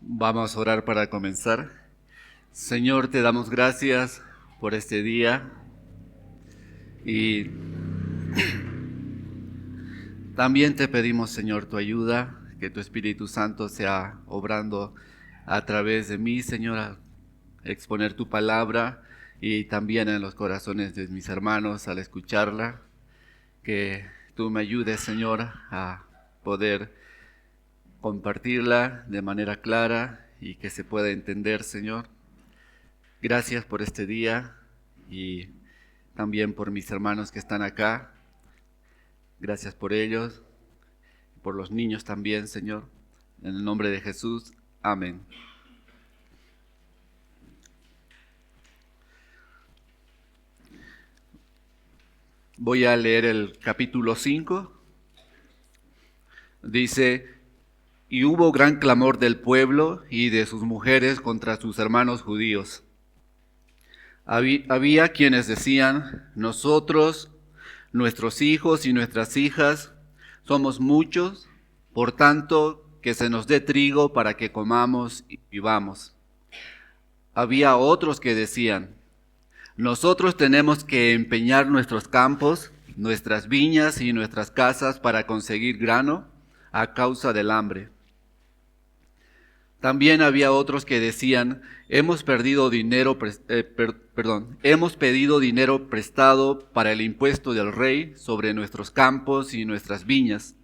Vamos a orar para comenzar. Señor, te damos gracias por este día y también te pedimos, Señor, tu ayuda, que tu Espíritu Santo sea obrando a través de mí, Señor, a exponer tu palabra y también en los corazones de mis hermanos al escucharla. Que tú me ayudes, Señor, a poder compartirla de manera clara y que se pueda entender, Señor. Gracias por este día y también por mis hermanos que están acá. Gracias por ellos, por los niños también, Señor. En el nombre de Jesús, amén. Voy a leer el capítulo 5. Dice: Y hubo gran clamor del pueblo y de sus mujeres contra sus hermanos judíos. Había quienes decían: nosotros, nuestros hijos y nuestras hijas, somos muchos, por tanto, que se nos dé trigo para que comamos y vivamos. Había otros que decían: nosotros tenemos que empeñar nuestros campos, nuestras viñas y nuestras casas para conseguir grano a causa del hambre. También había otros que decían: hemos pedido dinero prestado para el impuesto del rey sobre nuestros campos y nuestras viñas.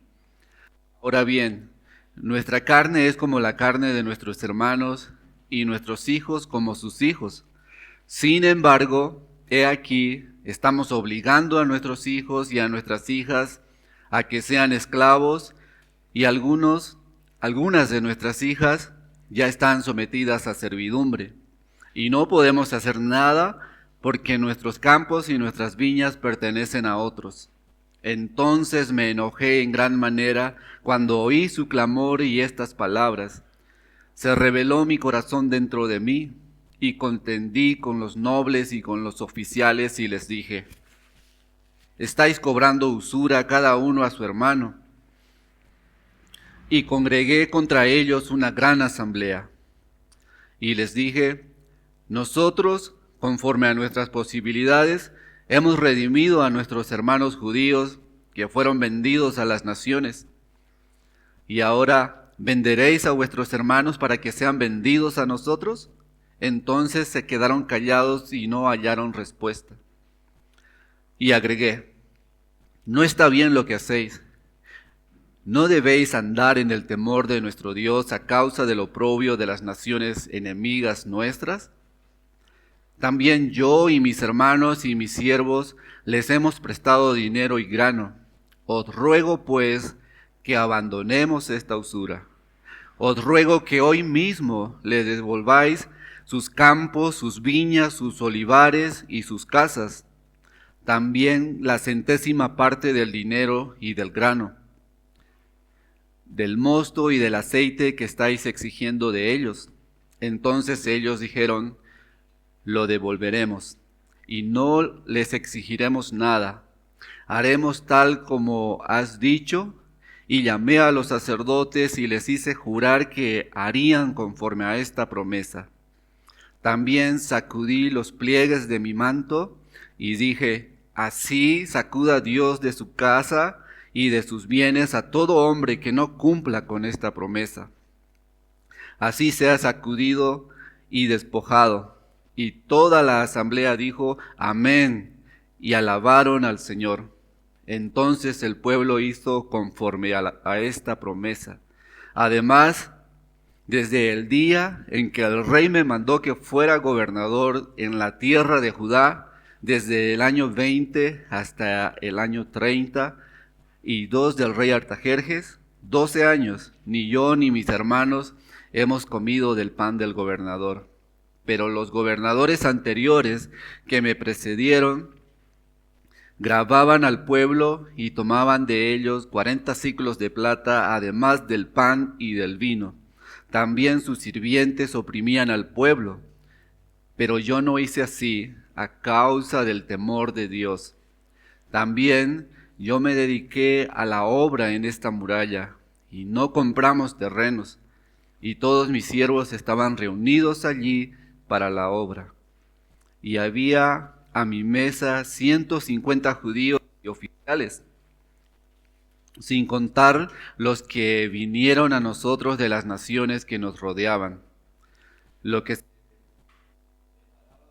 Ahora bien, nuestra carne es como la carne de nuestros hermanos y nuestros hijos como sus hijos. Sin embargo, he aquí, estamos obligando a nuestros hijos y a nuestras hijas a que sean esclavos, y algunas de nuestras hijas ya están sometidas a servidumbre, y no podemos hacer nada porque nuestros campos y nuestras viñas pertenecen a otros. Entonces me enojé en gran manera cuando oí su clamor y estas palabras. Se rebeló mi corazón dentro de mí, y contendí con los nobles y con los oficiales y les dije: estáis cobrando usura cada uno a su hermano. Y congregué contra ellos una gran asamblea. Y les dije: nosotros, conforme a nuestras posibilidades, hemos redimido a nuestros hermanos judíos que fueron vendidos a las naciones. ¿Y ahora venderéis a vuestros hermanos para que sean vendidos a nosotros? Entonces se quedaron callados y no hallaron respuesta. Y agregué: no está bien lo que hacéis. ¿No debéis andar en el temor de nuestro Dios a causa del oprobio de las naciones enemigas nuestras? También yo y mis hermanos y mis siervos les hemos prestado dinero y grano. Os ruego pues que abandonemos esta usura. Os ruego que hoy mismo le devolváis sus campos, sus viñas, sus olivares y sus casas, también la 100ª parte del dinero y del grano, del mosto y del aceite que estáis exigiendo de ellos. Entonces ellos dijeron: lo devolveremos, y no les exigiremos nada. Haremos tal como has dicho. Y llamé a los sacerdotes y les hice jurar que harían conforme a esta promesa. También sacudí los pliegues de mi manto y dije: así sacuda Dios de su casa y de sus bienes a todo hombre que no cumpla con esta promesa. Así sea sacudido y despojado. Y toda la asamblea dijo: amén, y alabaron al Señor. Entonces el pueblo hizo conforme a esta promesa. Además, desde el día en que el rey me mandó que fuera gobernador en la tierra de Judá, desde el año 20 hasta el año 32 del rey Artajerjes, 12 años, ni yo ni mis hermanos hemos comido del pan del gobernador. Pero los gobernadores anteriores que me precedieron grababan al pueblo y tomaban de ellos 40 siclos de plata, además del pan y del vino. También sus sirvientes oprimían al pueblo, pero yo no hice así a causa del temor de Dios. También yo me dediqué a la obra en esta muralla, y no compramos terrenos, y todos mis siervos estaban reunidos allí para la obra. Y había a mi mesa 150 judíos y oficiales, sin contar los que vinieron a nosotros de las naciones que nos rodeaban. Lo que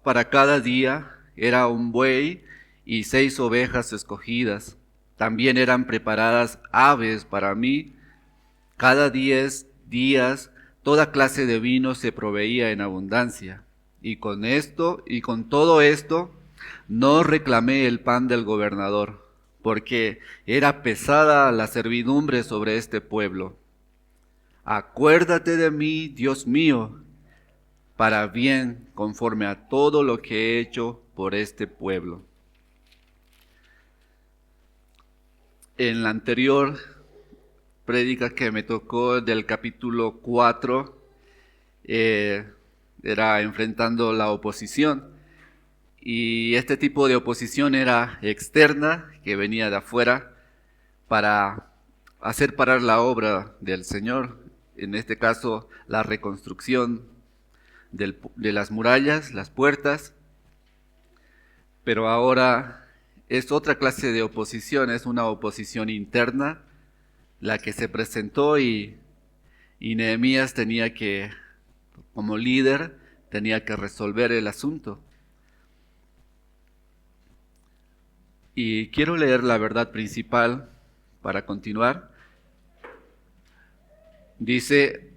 para cada día era un buey y 6 ovejas escogidas. También eran preparadas aves para mí. Cada 10 días toda clase de vino se proveía en abundancia. Y con todo esto, no reclamé el pan del gobernador, porque era pesada la servidumbre sobre este pueblo. Acuérdate de mí, Dios mío, para bien, conforme a todo lo que he hecho por este pueblo. En la anterior prédica que me tocó del capítulo 4, era enfrentando la oposición. Y este tipo de oposición era externa, que venía de afuera, para hacer parar la obra del Señor. En este caso, la reconstrucción de las murallas, las puertas. Pero ahora es otra clase de oposición, es una oposición interna, la que se presentó y Nehemías tenía que, como líder, tenía que resolver el asunto. Y quiero leer la verdad principal para continuar. Dice: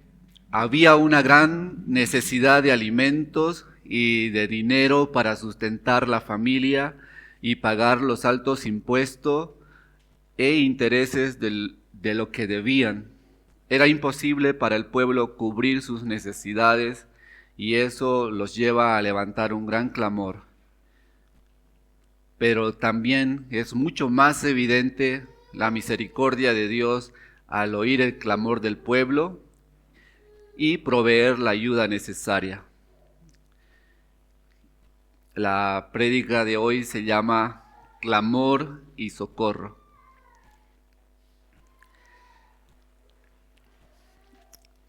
había una gran necesidad de alimentos y de dinero para sustentar la familia y pagar los altos impuestos e intereses de lo que debían. Era imposible para el pueblo cubrir sus necesidades y eso los lleva a levantar un gran clamor. Pero también es mucho más evidente la misericordia de Dios al oír el clamor del pueblo y proveer la ayuda necesaria. La prédica de hoy se llama Clamor y Socorro.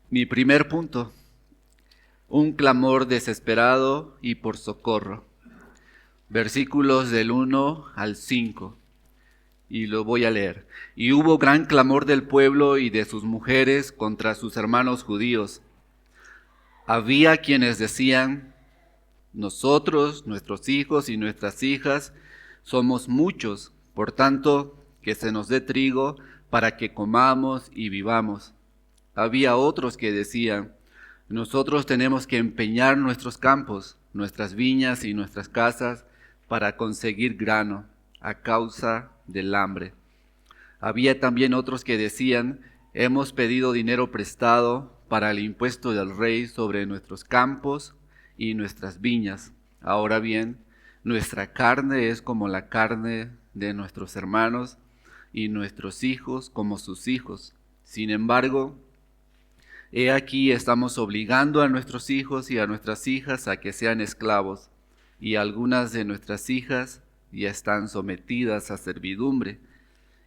Mi primer punto: un clamor desesperado y por socorro. Versículos del 1 al 5. Y lo voy a leer. Y hubo gran clamor del pueblo y de sus mujeres contra sus hermanos judíos. Había quienes decían: nosotros, nuestros hijos y nuestras hijas, somos muchos, por tanto, que se nos dé trigo para que comamos y vivamos. Había otros que decían: nosotros tenemos que empeñar nuestros campos, nuestras viñas y nuestras casas para conseguir grano, a causa del hambre. Había también otros que decían: hemos pedido dinero prestado para el impuesto del rey sobre nuestros campos y nuestras viñas. Ahora bien, nuestra carne es como la carne de nuestros hermanos y nuestros hijos como sus hijos. Sin embargo, he aquí estamos obligando a nuestros hijos y a nuestras hijas a que sean esclavos, y algunas de nuestras hijas ya están sometidas a servidumbre,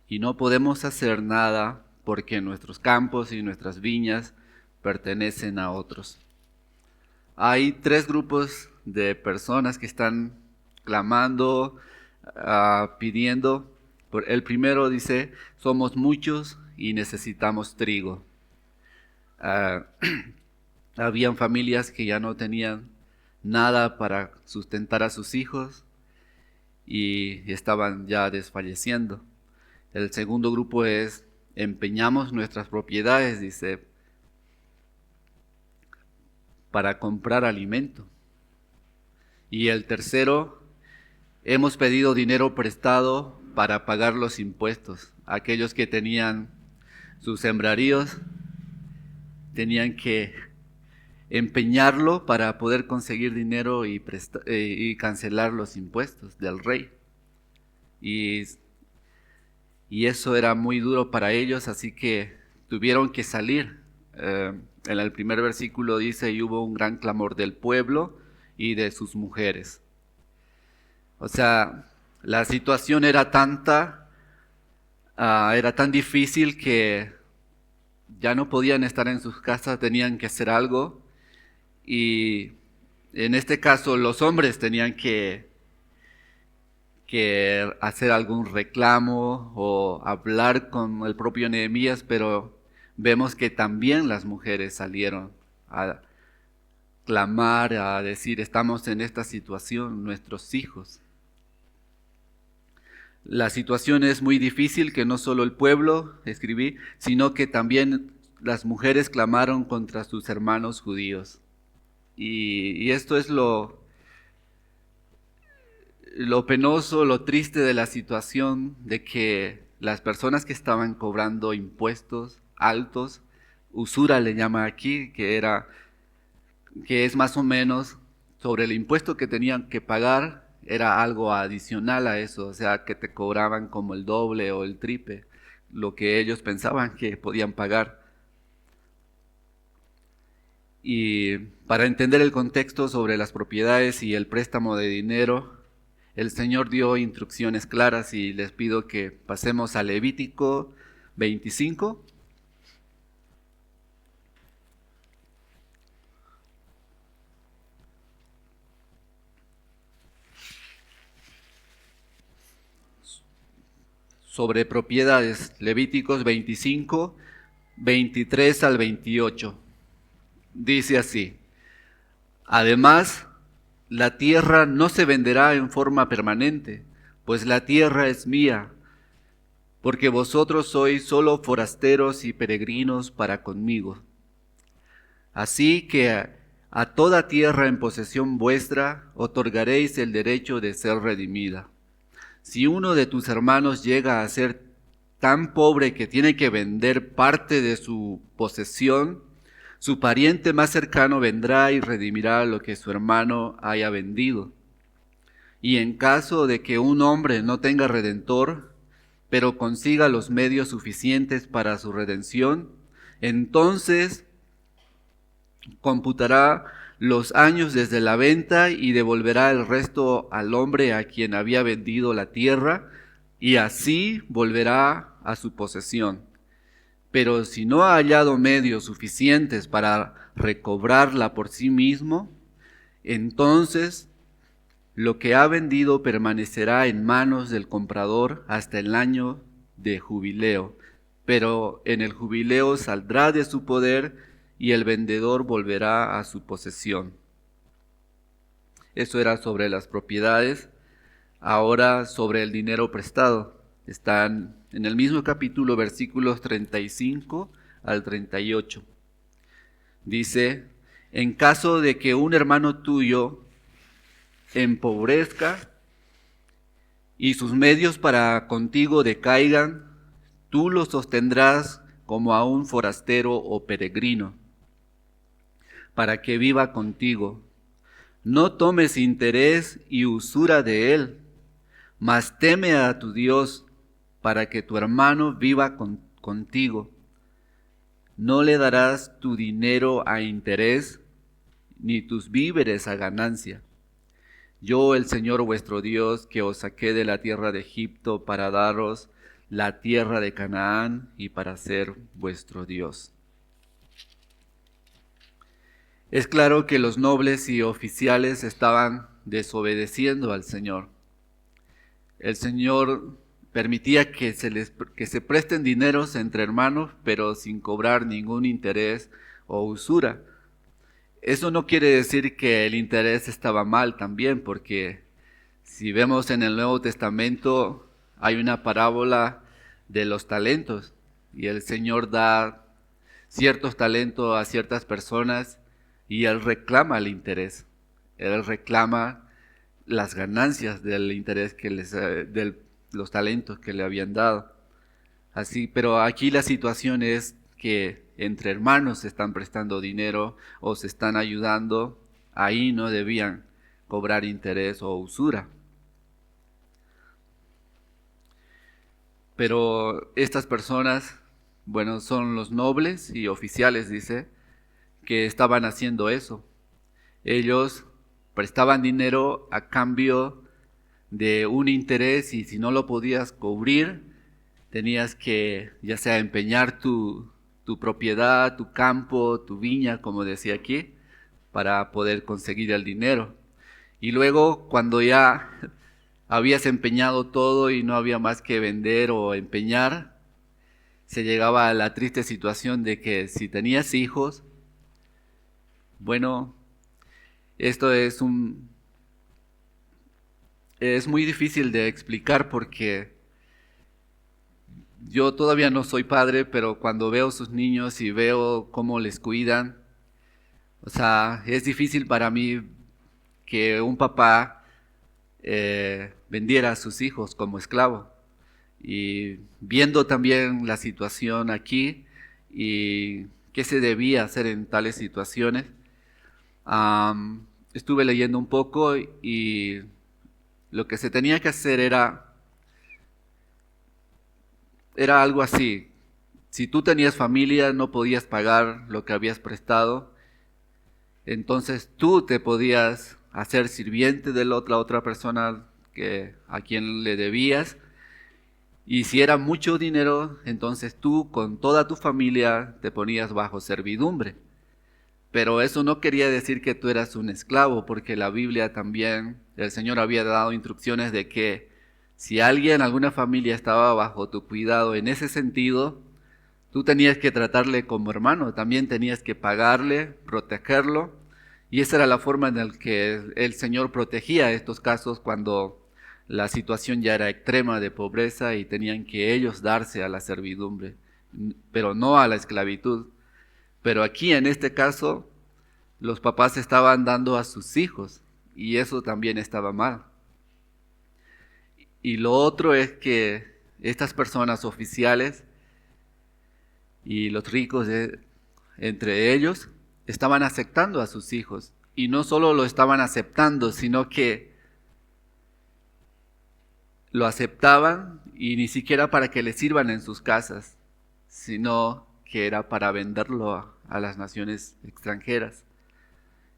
y no podemos hacer nada porque nuestros campos y nuestras viñas pertenecen a otros. Hay 3 grupos de personas que están clamando, pidiendo. El primero dice: somos muchos y necesitamos trigo. Habían familias que ya no tenían nada para sustentar a sus hijos y estaban ya desfalleciendo. El segundo grupo es: empeñamos nuestras propiedades, dice, para comprar alimento. Y el tercero: hemos pedido dinero prestado para pagar los impuestos. Aquellos que tenían sus sembradíos tenían que empeñarlo para poder conseguir dinero y cancelar los impuestos del rey. Y eso era muy duro para ellos, así que tuvieron que salir. En el primer versículo dice: y hubo un gran clamor del pueblo y de sus mujeres. O sea, la situación era tan difícil que ya no podían estar en sus casas, tenían que hacer algo. Y en este caso los hombres tenían que hacer algún reclamo o hablar con el propio Nehemías, pero vemos que también las mujeres salieron a clamar, a decir, estamos en esta situación, nuestros hijos. La situación es muy difícil, que no solo el pueblo, escribí, sino que también las mujeres clamaron contra sus hermanos judíos. Y esto es lo penoso, lo triste de la situación, de que las personas que estaban cobrando impuestos altos, usura le llama aquí, que es más o menos sobre el impuesto que tenían que pagar, era algo adicional a eso, o sea, que te cobraban como el doble o el triple, lo que ellos pensaban que podían pagar. Y para entender el contexto sobre las propiedades y el préstamo de dinero, el Señor dio instrucciones claras y les pido que pasemos a Levítico 25. Sobre propiedades, Levíticos 25, 23 al 28. Dice así: además, la tierra no se venderá en forma permanente, pues la tierra es mía, porque vosotros sois solo forasteros y peregrinos para conmigo. Así que a toda tierra en posesión vuestra otorgaréis el derecho de ser redimida. Si uno de tus hermanos llega a ser tan pobre que tiene que vender parte de su posesión, su pariente más cercano vendrá y redimirá lo que su hermano haya vendido. Y en caso de que un hombre no tenga redentor, pero consiga los medios suficientes para su redención, entonces computará los años desde la venta y devolverá el resto al hombre a quien había vendido la tierra, y así volverá a su posesión. Pero si no ha hallado medios suficientes para recobrarla por sí mismo, entonces lo que ha vendido permanecerá en manos del comprador hasta el año de jubileo, pero en el jubileo saldrá de su poder y el vendedor volverá a su posesión. Eso era sobre las propiedades. Ahora sobre el dinero prestado. Están en el mismo capítulo, versículos 35 al 38. Dice: en caso de que un hermano tuyo empobrezca y sus medios para contigo decaigan, tú lo sostendrás como a un forastero o peregrino, para que viva contigo. No tomes interés y usura de él, mas teme a tu Dios, para que tu hermano viva contigo. No le darás tu dinero a interés, ni tus víveres a ganancia. Yo, el Señor vuestro Dios, que os saqué de la tierra de Egipto para daros la tierra de Canaán y para ser vuestro Dios. Es claro que los nobles y oficiales estaban desobedeciendo al Señor. El Señor permitía que se presten dineros entre hermanos, pero sin cobrar ningún interés o usura. Eso no quiere decir que el interés estaba mal también, porque si vemos en el Nuevo Testamento hay una parábola de los talentos, y el Señor da ciertos talentos a ciertas personas y Él reclama el interés. Él reclama las ganancias del interés de los talentos que le habían dado. Así, pero aquí la situación es que entre hermanos se están prestando dinero o se están ayudando, ahí no debían cobrar interés o usura. Pero estas personas, bueno, son los nobles y oficiales, dice, que estaban haciendo eso. Ellos prestaban dinero a cambio de un interés, y si no lo podías cubrir, tenías que ya sea empeñar tu tu propiedad, tu campo, tu viña, como decía aquí, para poder conseguir el dinero. Y luego, cuando ya habías empeñado todo y no había más que vender o empeñar, se llegaba a la triste situación de que si tenías hijos, bueno, esto es muy difícil de explicar porque yo todavía no soy padre, pero cuando veo sus niños y veo cómo les cuidan, o sea, es difícil para mí que un papá vendiera a sus hijos como esclavo. Y viendo también la situación aquí y qué se debía hacer en tales situaciones, estuve leyendo un poco y lo que se tenía que hacer era algo así. Si tú tenías familia, no podías pagar lo que habías prestado, entonces tú te podías hacer sirviente de la otra persona a quien le debías. Y si era mucho dinero, entonces tú con toda tu familia te ponías bajo servidumbre. Pero eso no quería decir que tú eras un esclavo, porque la Biblia también, el Señor había dado instrucciones de que si alguna familia estaba bajo tu cuidado en ese sentido, tú tenías que tratarle como hermano, también tenías que pagarle, protegerlo. Y esa era la forma en la que el Señor protegía estos casos cuando la situación ya era extrema de pobreza y tenían que ellos darse a la servidumbre, pero no a la esclavitud. Pero aquí en este caso, los papás estaban dando a sus hijos y eso también estaba mal. Y lo otro es que estas personas oficiales y los ricos entre ellos estaban aceptando a sus hijos. Y no solo lo estaban aceptando, sino que lo aceptaban y ni siquiera para que les sirvan en sus casas, sino que era para venderlo a las naciones extranjeras.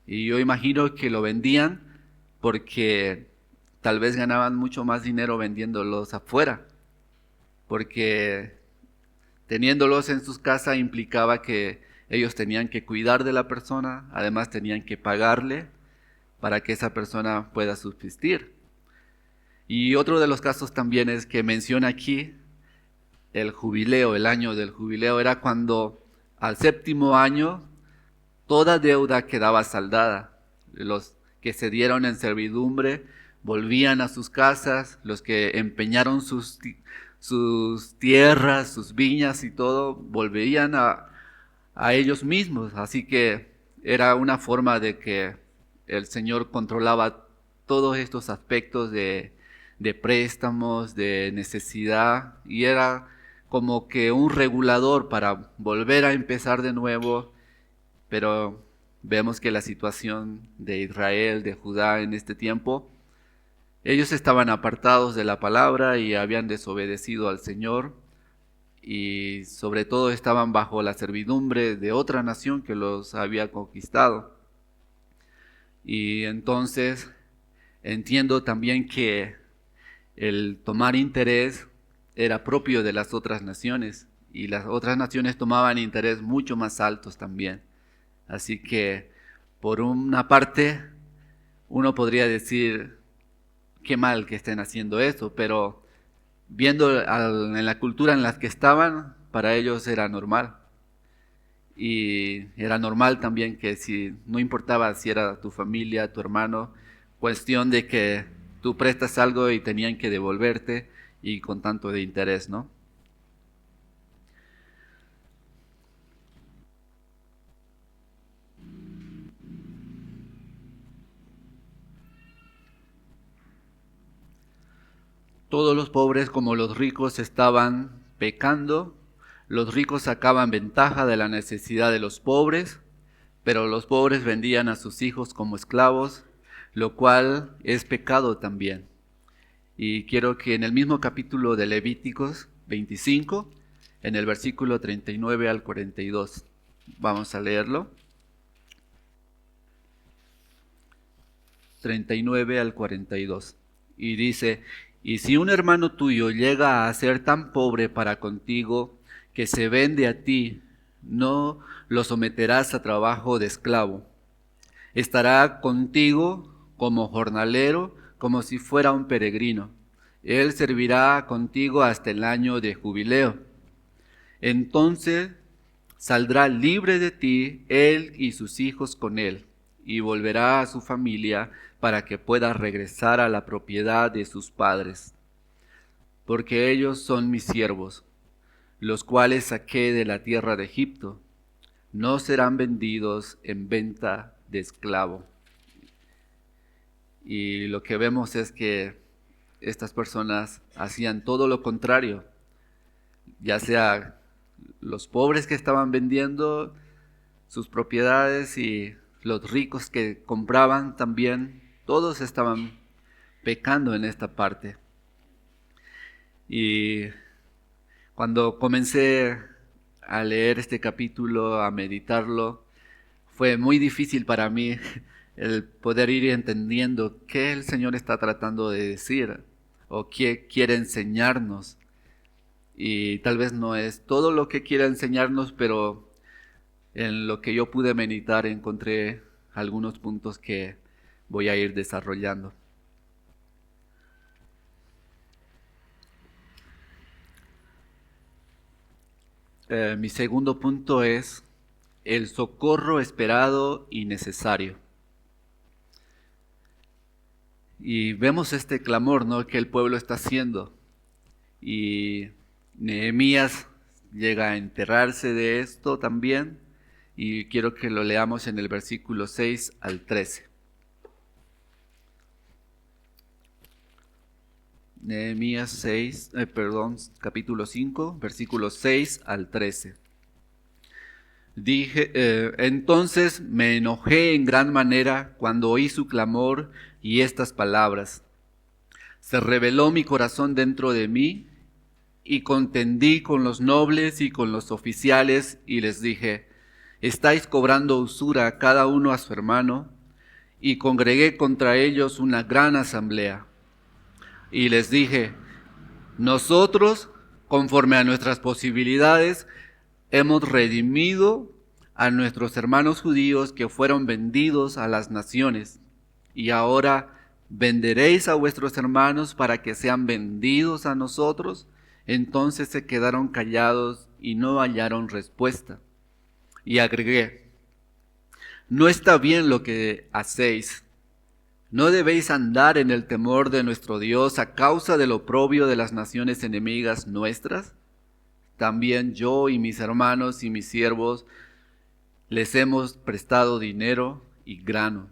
Y yo imagino que lo vendían porque tal vez ganaban mucho más dinero vendiéndolos afuera, porque teniéndolos en sus casas implicaba que ellos tenían que cuidar de la persona, además tenían que pagarle para que esa persona pueda subsistir. Y otro de los casos también es que menciona aquí el jubileo, el año del jubileo, era cuando al 7º año toda deuda quedaba saldada. Los que se dieron en servidumbre volvían a sus casas, los que empeñaron sus tierras, sus viñas y todo, volvían a ellos mismos. Así que era una forma de que el Señor controlaba todos estos aspectos de préstamos, de necesidad, y era como que un regulador para volver a empezar de nuevo. Pero vemos que la situación de Israel, de Judá en este tiempo, ellos estaban apartados de la palabra y habían desobedecido al Señor, y sobre todo estaban bajo la servidumbre de otra nación que los había conquistado. Y entonces entiendo también que el tomar interés era propio de las otras naciones, y las otras naciones tomaban interés mucho más altos también. Así que, por una parte, uno podría decir, qué mal que estén haciendo eso, pero viendo en la cultura en la que estaban, para ellos era normal. Y era normal también que no importaba si era tu familia, tu hermano, cuestión de que tú prestas algo y tenían que devolverte, y con tanto de interés, ¿no? Todos los pobres como los ricos estaban pecando. Los ricos sacaban ventaja de la necesidad de los pobres, pero los pobres vendían a sus hijos como esclavos, lo cual es pecado también. Y quiero que en el mismo capítulo de Levíticos 25, en el versículo 39 al 42, vamos a leerlo. 39 al 42. Y dice: y si un hermano tuyo llega a ser tan pobre para contigo que se vende a ti, no lo someterás a trabajo de esclavo. Estará contigo como jornalero, como si fuera un peregrino. Él servirá contigo hasta el año de jubileo. Entonces saldrá libre de ti él y sus hijos con él, y volverá a su familia para que pueda regresar a la propiedad de sus padres. Porque ellos son mis siervos, los cuales saqué de la tierra de Egipto. No serán vendidos en venta de esclavo. Y lo que vemos es que estas personas hacían todo lo contrario, ya sea los pobres que estaban vendiendo sus propiedades y los ricos que compraban también, todos estaban pecando en esta parte. Y cuando comencé a leer este capítulo, a meditarlo, fue muy difícil para mí el poder ir entendiendo qué el Señor está tratando de decir o qué quiere enseñarnos. Y tal vez no es todo lo que quiere enseñarnos, pero en lo que yo pude meditar encontré algunos puntos que voy a ir desarrollando. Mi segundo punto es el socorro esperado y necesario. Y vemos este clamor, ¿no?, que el pueblo está haciendo. Y Nehemías llega a enterarse de esto también. Y quiero que lo leamos en el versículo 6 al 13. Nehemías capítulo 5, versículos 6 al 13. Entonces me enojé en gran manera cuando oí su clamor y estas palabras. Se rebeló mi corazón dentro de mí y contendí con los nobles y con los oficiales y les dije: estáis cobrando usura cada uno a su hermano. Y congregué contra ellos una gran asamblea. Y les dije: nosotros, conforme a nuestras posibilidades, hemos redimido a nuestros hermanos judíos que fueron vendidos a las naciones. Y ahora, ¿venderéis a vuestros hermanos para que sean vendidos a nosotros? Entonces se quedaron callados y no hallaron respuesta. Y agregué: no está bien lo que hacéis. ¿No debéis andar en el temor de nuestro Dios a causa del oprobio de las naciones enemigas nuestras? También yo y mis hermanos y mis siervos les hemos prestado dinero y grano.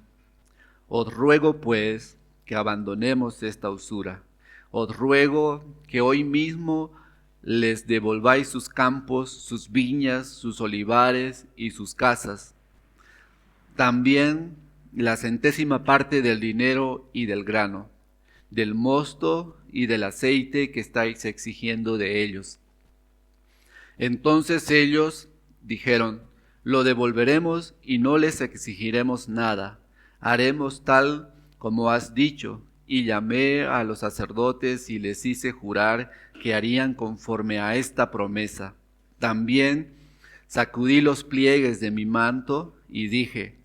Os ruego pues que abandonemos esta usura. Os ruego que hoy mismo les devolváis sus campos, sus viñas, sus olivares y sus casas. También la 100ª parte del dinero y del grano, del mosto y del aceite que estáis exigiendo de ellos. Entonces ellos dijeron: lo devolveremos y no les exigiremos nada. Haremos tal como has dicho. Y llamé a los sacerdotes y les hice jurar que harían conforme a esta promesa. También sacudí los pliegues de mi manto y dije: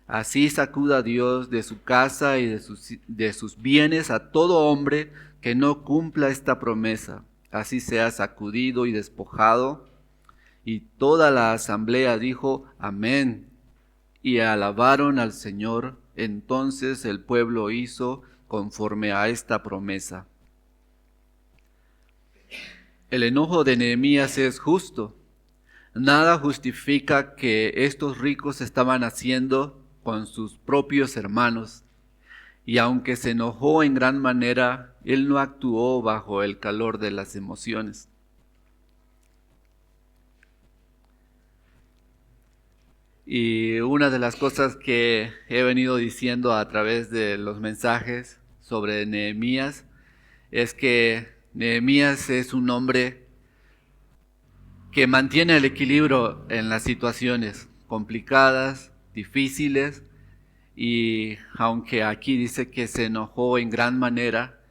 así sacuda Dios de su casa y de sus bienes a todo hombre que no cumpla esta promesa. Así sea sacudido y despojado. Y toda la asamblea dijo: amén. Y alabaron al Señor. Entonces el pueblo hizo conforme a esta promesa. El enojo de Nehemías es justo. Nada justifica que estos ricos estaban haciendo con sus propios hermanos. Y aunque se enojó en gran manera, él no actuó bajo el calor de las emociones. Y una de las cosas que he venido diciendo a través de los mensajes sobre Nehemías es que Nehemías es un hombre que mantiene el equilibrio en las situaciones complicadas, difíciles, y aunque aquí dice que se enojó en gran manera,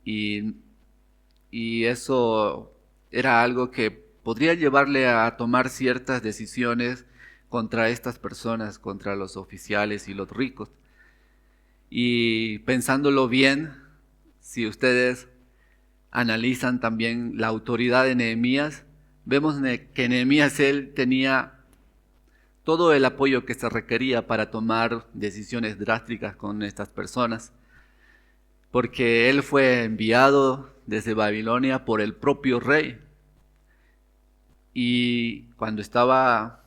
y eso era algo que podría llevarle a tomar ciertas decisiones contra estas personas, contra los oficiales y los ricos. Y pensándolo bien, si ustedes analizan también la autoridad de Nehemías, vemos que Nehemías él tenía todo el apoyo que se requería para tomar decisiones drásticas con estas personas, porque él fue enviado desde Babilonia por el propio rey. Y cuando estaba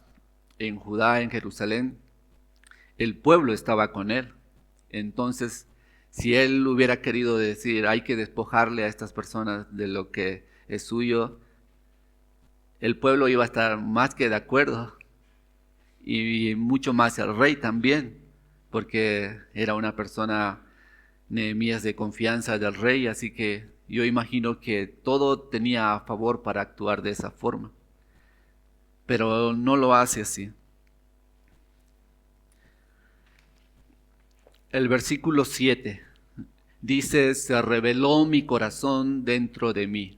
en Judá, en Jerusalén, el pueblo estaba con él. Entonces, si él hubiera querido decir, hay que despojarle a estas personas de lo que es suyo, el pueblo iba a estar más que de acuerdo, y mucho más el rey también, porque era una persona, Nehemías, de confianza del rey, así que yo imagino que todo tenía a favor para actuar de esa forma, pero no lo hace así. El versículo 7 dice, se rebeló mi corazón dentro de mí.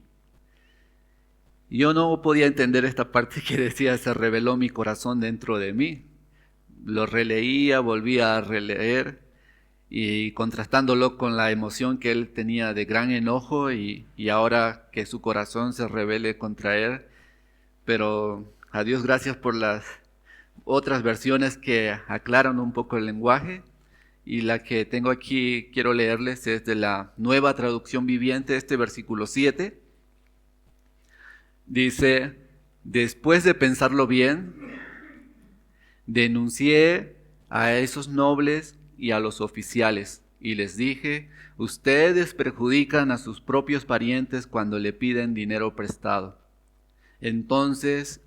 Yo no podía entender esta parte que decía, se rebeló mi corazón dentro de mí. Lo releía, volvía a releer, y contrastándolo con la emoción que él tenía de gran enojo, y ahora que su corazón se rebele contra él. Pero a Dios gracias por las otras versiones que aclaran un poco el lenguaje. Y la que tengo aquí, quiero leerles, es de la Nueva Traducción Viviente, este versículo 7. Dice, después de pensarlo bien, denuncié a esos nobles y a los oficiales, y les dije, ustedes perjudican a sus propios parientes cuando le piden dinero prestado. Entonces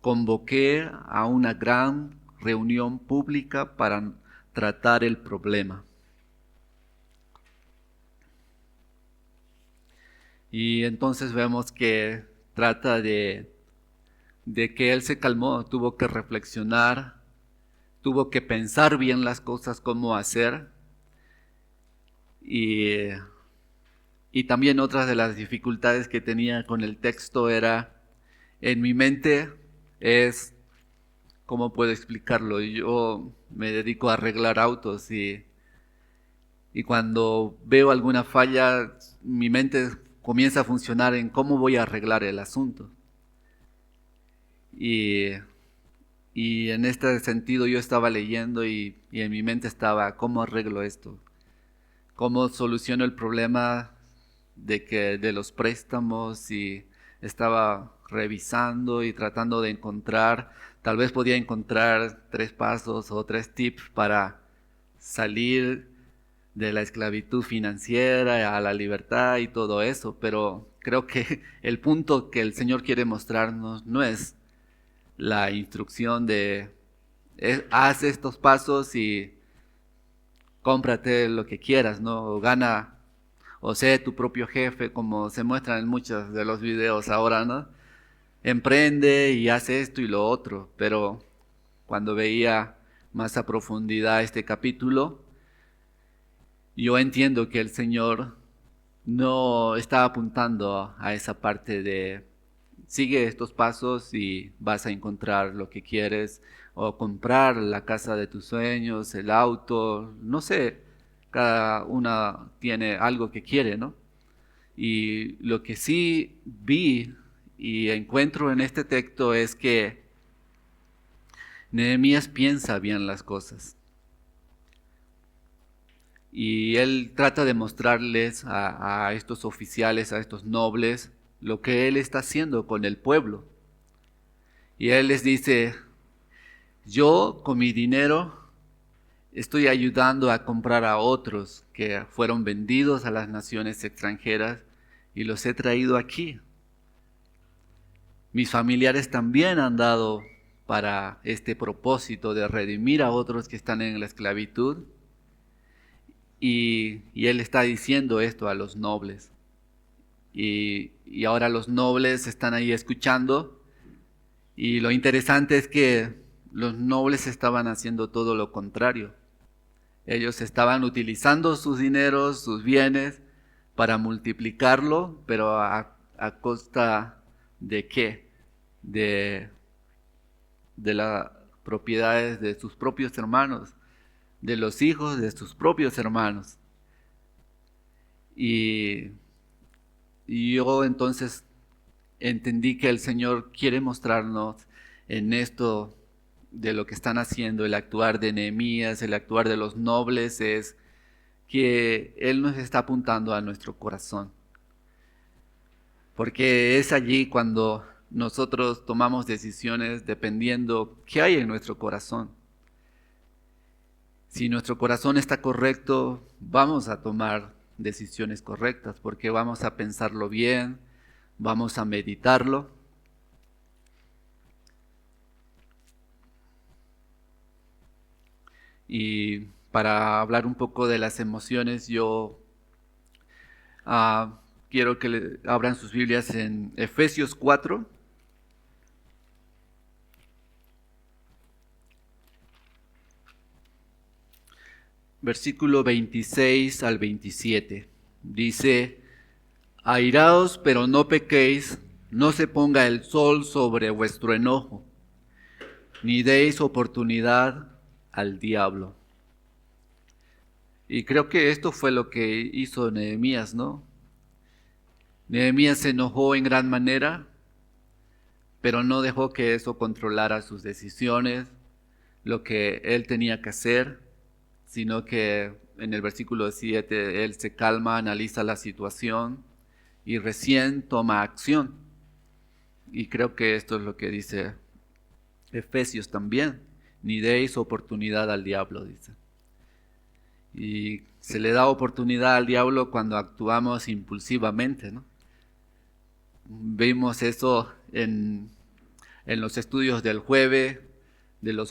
convoqué a una gran reunión pública para tratar el problema. Y entonces vemos que trata de que él se calmó, tuvo que reflexionar, tuvo que pensar bien las cosas, cómo hacer. Y también otras de las dificultades que tenía con el texto era, en mi mente es, ¿cómo puedo explicarlo? Yo me dedico a arreglar autos y cuando veo alguna falla, mi mente comienza a funcionar en cómo voy a arreglar el asunto. Y en este sentido yo estaba leyendo y en mi mente estaba, ¿cómo arreglo esto? ¿Cómo soluciono el problema de los préstamos? Y estaba revisando y tratando de encontrar, tal vez podía encontrar 3 pasos o 3 tips para salir de la esclavitud financiera a la libertad y todo eso, pero creo que el punto que el Señor quiere mostrarnos no es la instrucción de haz estos pasos y cómprate lo que quieras, ¿no? O gana, o sé tu propio jefe, como se muestra en muchos de los videos ahora, ¿no? Emprende y hace esto y lo otro, pero cuando veía más a profundidad este capítulo, yo entiendo que el Señor no está apuntando a esa parte de sigue estos pasos y vas a encontrar lo que quieres, o comprar la casa de tus sueños, el auto, no sé, cada una tiene algo que quiere, ¿no? Y lo que sí vi y encuentro en este texto es que Nehemías piensa bien las cosas. Y él trata de mostrarles a estos oficiales, a estos nobles, lo que él está haciendo con el pueblo. Y él les dice, yo con mi dinero estoy ayudando a comprar a otros que fueron vendidos a las naciones extranjeras y los he traído aquí. Mis familiares también han dado para este propósito de redimir a otros que están en la esclavitud. Y él está diciendo esto a los nobles. Y ahora los nobles están ahí escuchando. Y lo interesante es que los nobles estaban haciendo todo lo contrario. Ellos estaban utilizando sus dineros, sus bienes, para multiplicarlo, pero ¿a costa de qué? de las propiedades de sus propios hermanos, de los hijos de sus propios hermanos. Y yo entonces entendí que el Señor quiere mostrarnos en esto de lo que están haciendo, el actuar de Nehemías, el actuar de los nobles, es que Él nos está apuntando a nuestro corazón. Porque es allí cuando nosotros tomamos decisiones dependiendo qué hay en nuestro corazón. Si nuestro corazón está correcto, vamos a tomar decisiones correctas, porque vamos a pensarlo bien, vamos a meditarlo. Y para hablar un poco de las emociones, yo quiero que abran sus Biblias en Efesios 4. Versículo 26 al 27. Dice: airaos, pero no pequéis, no se ponga el sol sobre vuestro enojo, ni deis oportunidad al diablo. Y creo que esto fue lo que hizo Nehemías, ¿no? Nehemías se enojó en gran manera, pero no dejó que eso controlara sus decisiones, lo que él tenía que hacer, sino que en el versículo 7 él se calma, analiza la situación y recién toma acción. Y creo que esto es lo que dice Efesios también: ni deis oportunidad al diablo, dice. Y se le da oportunidad al diablo cuando actuamos impulsivamente, ¿no? Vimos eso en los estudios de los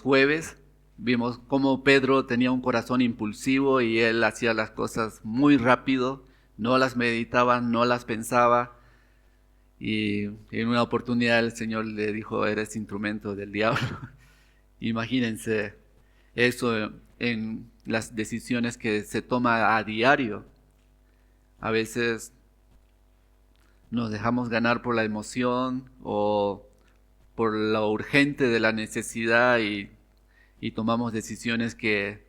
jueves. Vimos cómo Pedro tenía un corazón impulsivo y él hacía las cosas muy rápido, no las meditaba, no las pensaba. Y en una oportunidad el Señor le dijo: eres instrumento del diablo. Imagínense eso en las decisiones que se toma a diario. A veces nos dejamos ganar por la emoción o por lo urgente de la necesidad y tomamos decisiones que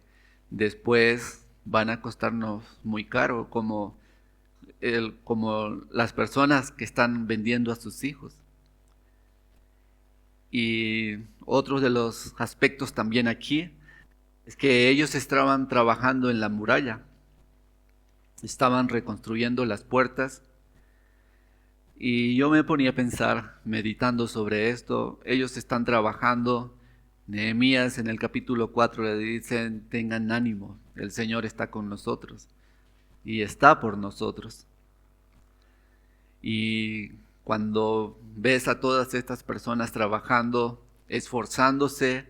después van a costarnos muy caro, como las personas que están vendiendo a sus hijos. Y otro de los aspectos también aquí es que ellos estaban trabajando en la muralla, estaban reconstruyendo las puertas. Y yo me ponía a pensar, meditando sobre esto, ellos están trabajando. Nehemías en el capítulo 4 le dicen: tengan ánimo, el Señor está con nosotros y está por nosotros. Y cuando ves a todas estas personas trabajando, esforzándose,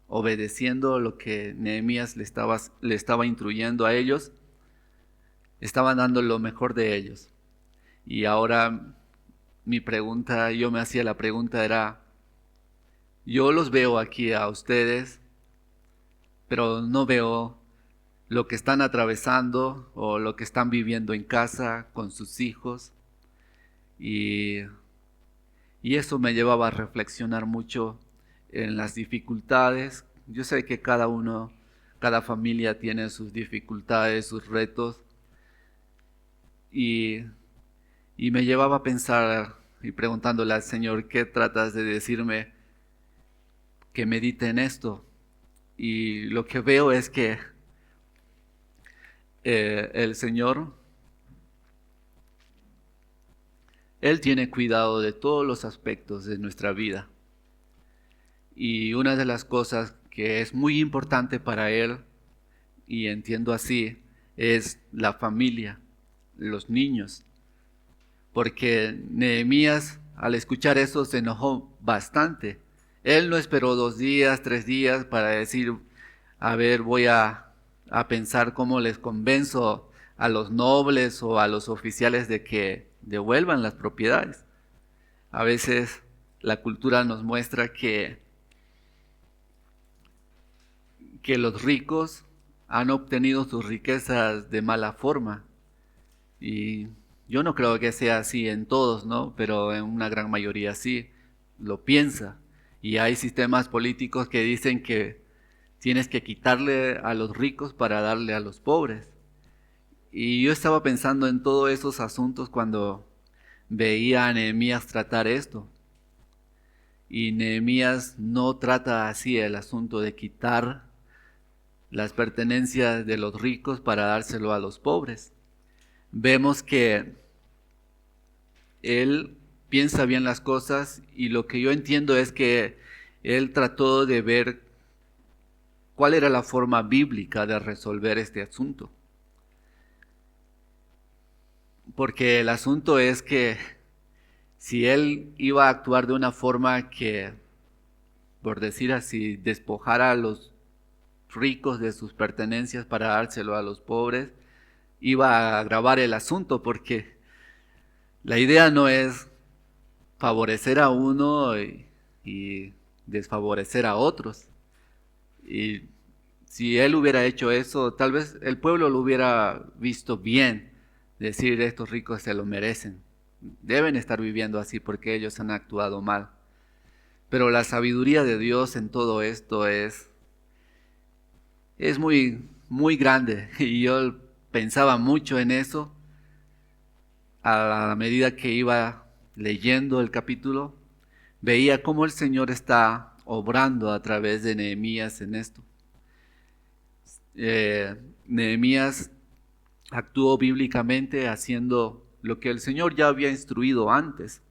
obedeciendo lo que Nehemías le estaba instruyendo a ellos, estaban dando lo mejor de ellos. Y ahora yo me hacía la pregunta era: yo los veo aquí a ustedes, pero no veo lo que están atravesando o lo que están viviendo en casa con sus hijos. Y eso me llevaba a reflexionar mucho en las dificultades. Yo sé que cada familia tiene sus dificultades, sus retos. Y me llevaba a pensar y preguntándole al Señor: ¿qué tratas de decirme? Que medite en esto. Y lo que veo es que el Señor, Él tiene cuidado de todos los aspectos de nuestra vida. Y una de las cosas que es muy importante para Él, y entiendo así, es la familia, los niños. Porque Nehemías, al escuchar eso, se enojó bastante. Él no esperó 2 días, 3 días para decir: a ver, voy a pensar cómo les convenzo a los nobles o a los oficiales de que devuelvan las propiedades. A veces la cultura nos muestra que los ricos han obtenido sus riquezas de mala forma. Y yo no creo que sea así en todos, ¿no? Pero en una gran mayoría sí. lo piensa. Y hay sistemas políticos que dicen que tienes que quitarle a los ricos para darle a los pobres. Y yo estaba pensando en todos esos asuntos cuando veía a Nehemías tratar esto. Y Nehemías no trata así el asunto de quitar las pertenencias de los ricos para dárselo a los pobres. Vemos que él piensa bien las cosas, y lo que yo entiendo es que él trató de ver cuál era la forma bíblica de resolver este asunto. Porque el asunto es que si él iba a actuar de una forma que, por decir así, despojara a los ricos de sus pertenencias para dárselo a los pobres, iba a agravar el asunto, porque la idea no es favorecer a uno y desfavorecer a otros. Y si él hubiera hecho eso, tal vez el pueblo lo hubiera visto bien, decir estos ricos se lo merecen, deben estar viviendo así porque ellos han actuado mal. Pero la sabiduría de Dios en todo esto es muy, muy grande, y yo pensaba mucho en eso a la medida que iba leyendo el capítulo. Veía cómo el Señor está obrando a través de Nehemías en esto. Nehemías actuó bíblicamente haciendo lo que el Señor ya había instruido antes.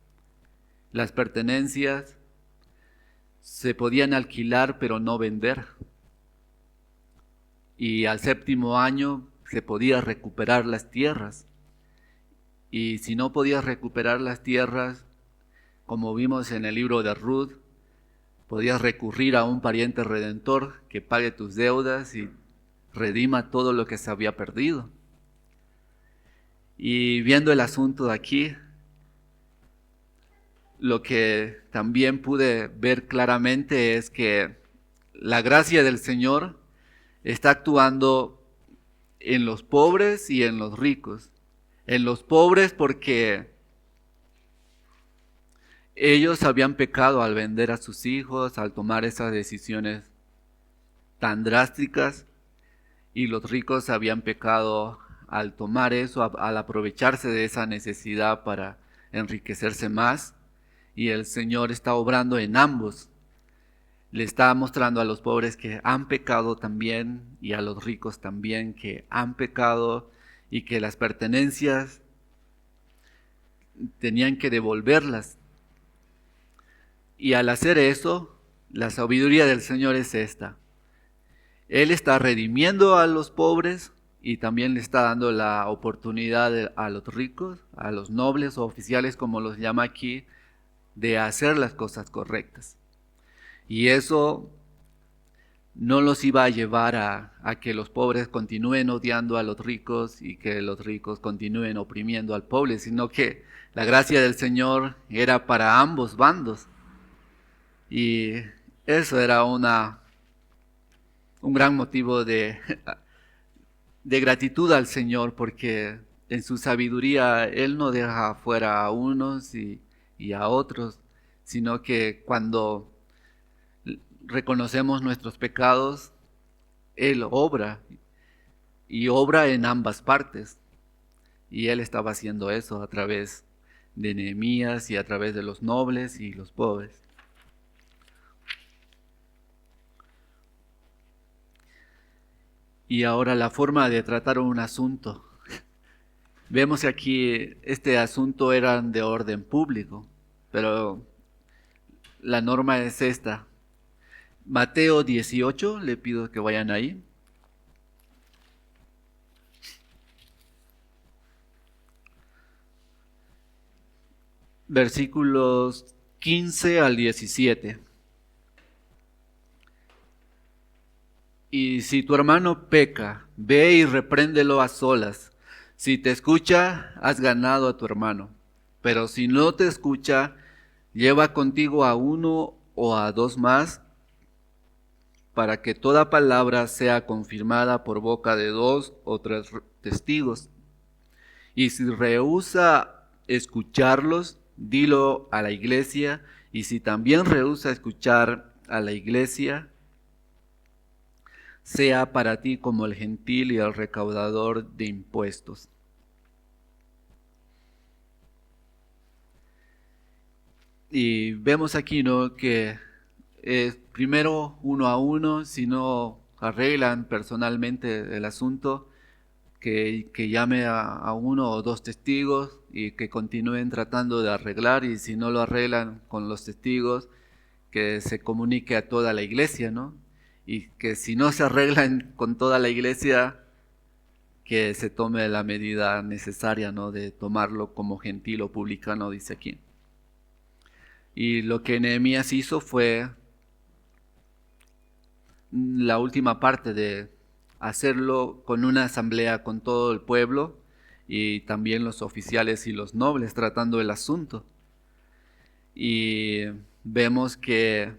Las pertenencias se podían alquilar pero no vender. Y al 7º año se podía recuperar las tierras. Y si no podías recuperar las tierras, como vimos en el libro de Ruth, podías recurrir a un pariente redentor que pague tus deudas y redima todo lo que se había perdido. Y viendo el asunto de aquí, lo que también pude ver claramente es que la gracia del Señor está actuando en los pobres y en los ricos. En los pobres porque ellos habían pecado al vender a sus hijos, al tomar esas decisiones tan drásticas, y los ricos habían pecado al tomar eso, al aprovecharse de esa necesidad para enriquecerse más. Y el Señor está obrando en ambos. Le está mostrando a los pobres que han pecado también, y a los ricos también que han pecado, y que las pertenencias tenían que devolverlas. Y al hacer eso, la sabiduría del Señor es esta. Él está redimiendo a los pobres, y también le está dando la oportunidad a los ricos, a los nobles o oficiales, como los llama aquí, de hacer las cosas correctas. Y eso no los iba a llevar a que los pobres continúen odiando a los ricos y que los ricos continúen oprimiendo al pobre, sino que la gracia del Señor era para ambos bandos. Y eso era un gran motivo de gratitud al Señor, porque en su sabiduría Él no deja fuera a unos y a otros, sino que cuando reconocemos nuestros pecados, Él obra, y obra en ambas partes. Y Él estaba haciendo eso a través de Nehemías y a través de los nobles y los pobres. Y ahora la forma de tratar un asunto. Vemos aquí, este asunto era de orden público, pero la norma es esta. Mateo 18, le pido que vayan ahí. Versículos 15 al 17. Y si tu hermano peca, ve y repréndelo a solas. Si te escucha, has ganado a tu hermano. Pero si no te escucha, lleva contigo a uno o a dos más, para que toda palabra sea confirmada por boca de 2 o 3 testigos. Y si rehúsa escucharlos, dilo a la iglesia, Y si también rehúsa escuchar a la iglesia, sea para ti como el gentil y el recaudador de impuestos. Y vemos aquí, ¿no?, que primero uno a uno, si no arreglan personalmente el asunto, que llame a uno o dos testigos y que continúen tratando de arreglar, y si no lo arreglan con los testigos, que se comunique a toda la iglesia, ¿no? Y que si no se arreglan con toda la iglesia, que se tome la medida necesaria, ¿no?, de tomarlo como gentil o publicano, dice aquí. Y lo que Nehemías hizo fue la última parte de hacerlo con una asamblea con todo el pueblo y también los oficiales y los nobles tratando el asunto. Y vemos que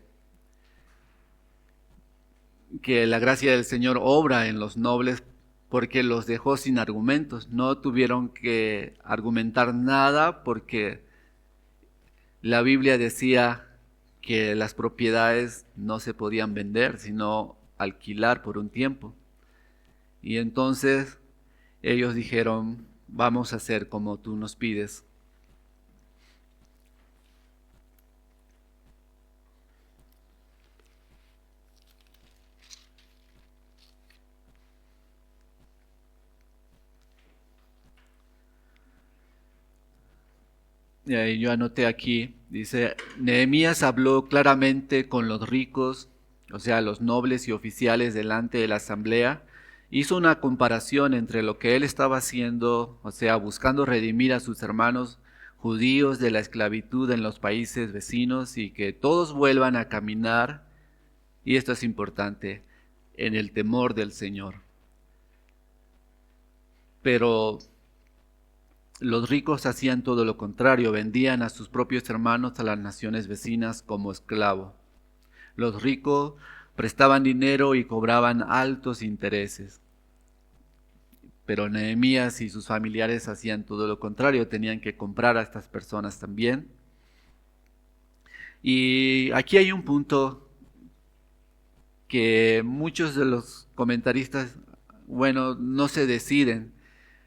la gracia del Señor obra en los nobles porque los dejó sin argumentos. No tuvieron que argumentar nada porque la Biblia decía que las propiedades no se podían vender, sino alquilar por un tiempo. Y entonces ellos dijeron, vamos a hacer como tú nos pides. Y ahí yo anoté aquí, dice, Nehemías habló claramente con los ricos, o sea, los nobles y oficiales delante de la asamblea. Hizo una comparación entre lo que él estaba haciendo, o sea, buscando redimir a sus hermanos judíos de la esclavitud en los países vecinos y que todos vuelvan a caminar, y esto es importante, en el temor del Señor. Pero los ricos hacían todo lo contrario, vendían a sus propios hermanos a las naciones vecinas como esclavos. Los ricos prestaban dinero y cobraban altos intereses. Pero Nehemías y sus familiares hacían todo lo contrario, tenían que comprar a estas personas también. Y aquí hay un punto que muchos de los comentaristas, no se deciden.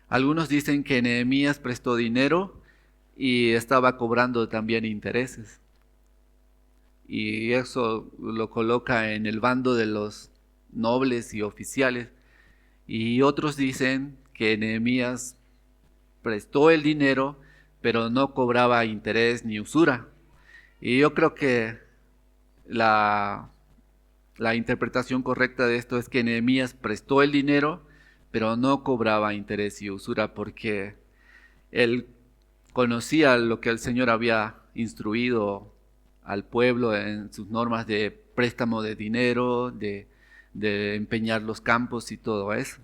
Algunos dicen que Nehemías prestó dinero y estaba cobrando también intereses. Y eso lo coloca en el bando de los nobles y oficiales. Y otros dicen que Nehemías prestó el dinero, pero no cobraba interés ni usura. Y yo creo que la interpretación correcta de esto es que Nehemías prestó el dinero, pero no cobraba interés y usura, porque él conocía lo que el Señor había instruido al pueblo en sus normas de préstamo de dinero, de empeñar los campos y todo eso.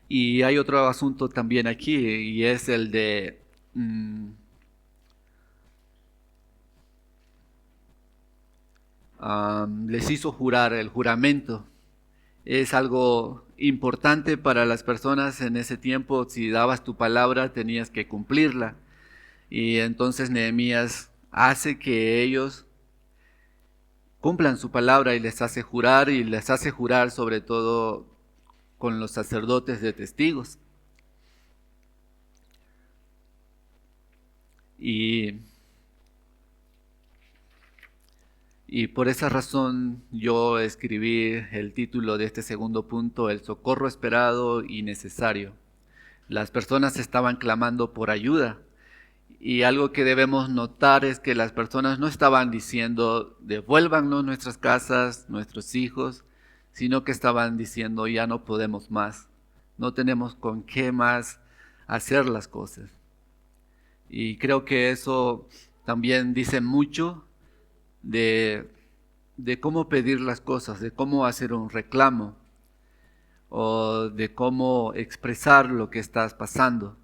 Y hay otro asunto también aquí, y es el de les hizo jurar el juramento. Es algo importante para las personas en ese tiempo. Si dabas tu palabra, tenías que cumplirla. Y entonces Nehemías hace que ellos cumplan su palabra y les hace jurar sobre todo con los sacerdotes de testigos. Y por esa razón yo escribí el título de este segundo punto, el socorro esperado y necesario. Las personas estaban clamando por ayuda, y algo que debemos notar es que las personas no estaban diciendo devuélvanos nuestras casas, nuestros hijos, sino que estaban diciendo ya no podemos más, no tenemos con qué más hacer las cosas. Y creo que eso también dice mucho de cómo pedir las cosas, de cómo hacer un reclamo o de cómo expresar lo que estás pasando.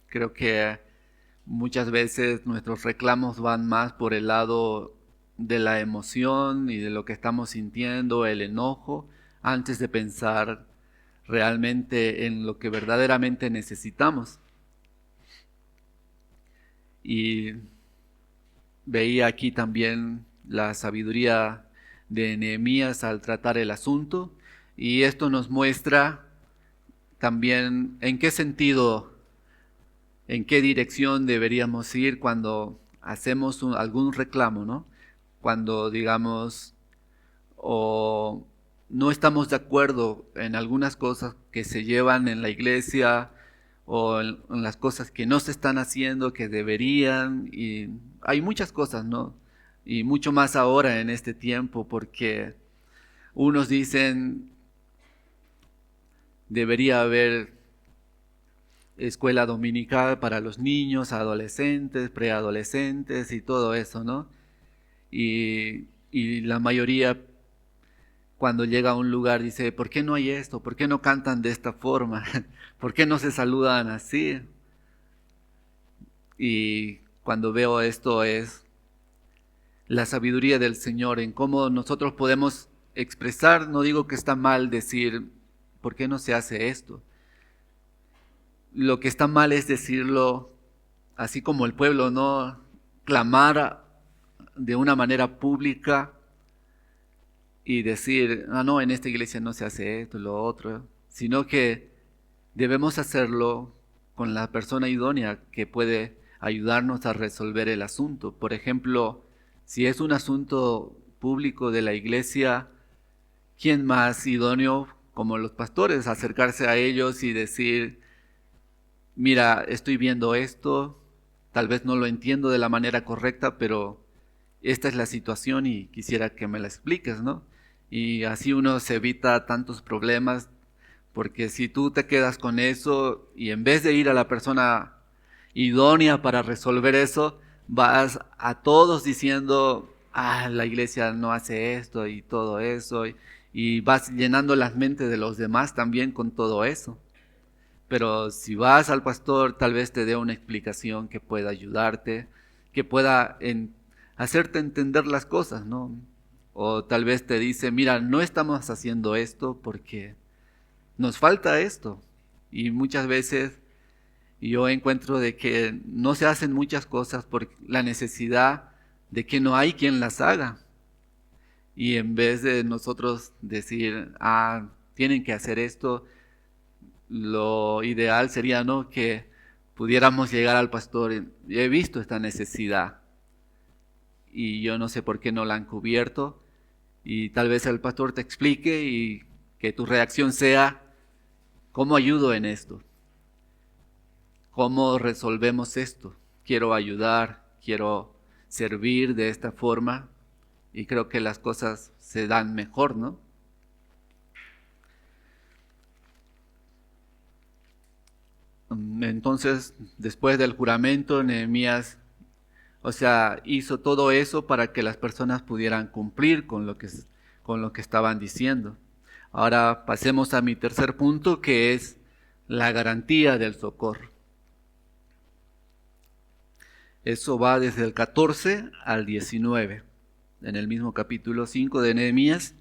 Creo que muchas veces nuestros reclamos van más por el lado de la emoción y de lo que estamos sintiendo, el enojo, antes de pensar realmente en lo que verdaderamente necesitamos. Y veía aquí también la sabiduría de Nehemías al tratar el asunto, y esto nos muestra también en qué sentido, en qué dirección deberíamos ir cuando hacemos algún reclamo, ¿no? Cuando digamos, o no estamos de acuerdo en algunas cosas que se llevan en la iglesia, o en las cosas que no se están haciendo, que deberían, y hay muchas cosas, ¿no? Y mucho más ahora en este tiempo, porque unos dicen debería haber escuela dominical para los niños, adolescentes, preadolescentes y todo eso, ¿no? Y la mayoría cuando llega a un lugar dice, ¿por qué no hay esto? ¿Por qué no cantan de esta forma? ¿Por qué no se saludan así? Y cuando veo esto es la sabiduría del Señor en cómo nosotros podemos expresar, no digo que está mal decir, ¿por qué no se hace esto? Lo que está mal es decirlo así como el pueblo, no clamar de una manera pública y decir, no, en esta iglesia no se hace esto, lo otro, sino que debemos hacerlo con la persona idónea que puede ayudarnos a resolver el asunto. Por ejemplo, si es un asunto público de la iglesia, ¿quién más idóneo como los pastores? Acercarse a ellos y decir, mira, estoy viendo esto, tal vez no lo entiendo de la manera correcta, pero esta es la situación y quisiera que me la expliques, ¿no? Y así uno se evita tantos problemas, porque si tú te quedas con eso y en vez de ir a la persona idónea para resolver eso, vas a todos diciendo, la iglesia no hace esto y todo eso, y vas llenando las mentes de los demás también con todo eso. Pero si vas al pastor, tal vez te dé una explicación que pueda ayudarte, que pueda hacerte entender las cosas, ¿no? O tal vez te dice, mira, no estamos haciendo esto porque nos falta esto. Y muchas veces yo encuentro de que no se hacen muchas cosas por la necesidad de que no hay quien las haga. Y en vez de nosotros decir, tienen que hacer esto, lo ideal sería, ¿no?, que pudiéramos llegar al pastor, he visto esta necesidad y yo no sé por qué no la han cubierto, y tal vez el pastor te explique y que tu reacción sea, ¿cómo ayudo en esto? ¿Cómo resolvemos esto? Quiero ayudar, quiero servir de esta forma, y creo que las cosas se dan mejor, ¿no? Entonces, después del juramento, Nehemías, hizo todo eso para que las personas pudieran cumplir con lo que estaban diciendo. Ahora pasemos a mi tercer punto, que es la garantía del socorro. Eso va desde el 14 al 19. En el mismo capítulo 5 de Nehemías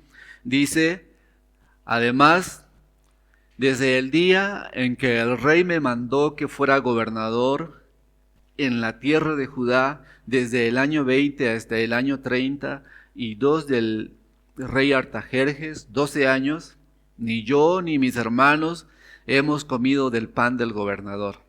dice, además, desde el día en que el rey me mandó que fuera gobernador en la tierra de Judá, desde el año 20 hasta el año 32 del rey Artajerjes, 12 años, ni yo ni mis hermanos hemos comido del pan del gobernador.